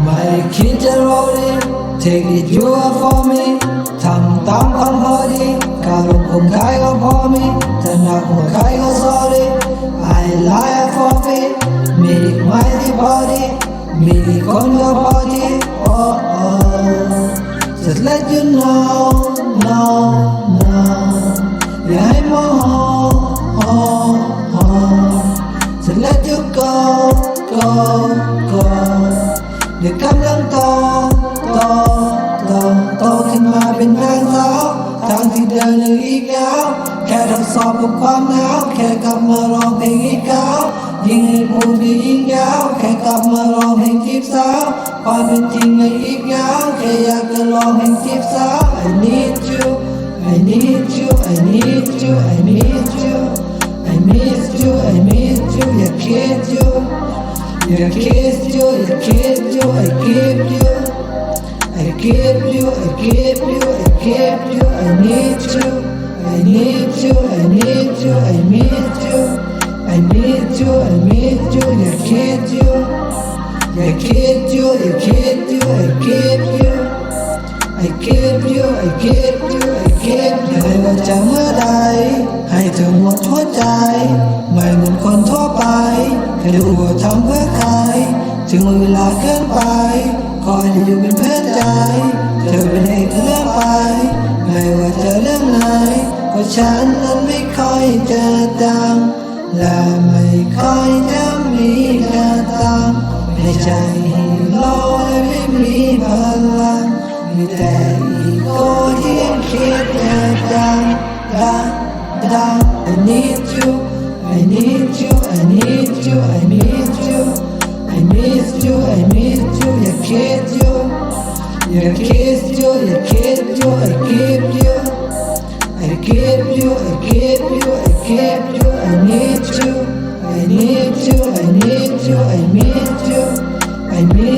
My kids are rolling, take it you are for me. ทำตามคำพอดีการลงคงขายก็พอมีถ้าหนักหัวขายก็ sorry I lie for me มีอีกไหมที่พอดีมีอีกคนก็พอดี oh just let you knowอย่าให้โมโหjust let you go เดี๋ยวกำลังโตขึ้นมาเป็นแฟนสาวทางที่เดินยังอีกยาวแค่ทดสอบกับความหนาวแค่กลับมาร้องเพลงอีกคราวยิ่งให้พูดได้ยิ่งยาวแค่กลับมาร้องเพลงจีบสาวความเป็นจริงยังอีกยาวแค่อยากจะร้องเพลงจีบสาว I need you I need you I need you I need you I miss you I miss you อยากคิดอยู่อยากคิดอยู่อยากคิดอยู่ I give you I give you, I give you, I give you, I need you, I need you, I need you, I need you, I need you, I need you, I kid you, I kid you, I kid you, I give you, I give you, I give you, I give you ไม่ว่าจะเมื่อใดให้เธอหมดหัวใจไม่เหมือนคนทั่วไปแค่รู้ว่าทำเพื่อใครถึงเวลาเกินไปคอยจะอยู่เป็นเพื่อนใจเธอเป็นเอกเลื่อนไปไม่ว่าจะเรื่องไหนเพราะฉันนั้นไม่ค่อยจะดังและไม่ค่อยจะมีกระตังในใจฮีโร่และไม่มีพลังมีแต่อีโก้ที่ยังคิดจะดัง I need you I need you I need you I need you I miss you, I miss you, I kid you, I kiss you, I kid you, I give you, I give you, I give you, I give you, I need you, I need you, I need you, I miss you, I miss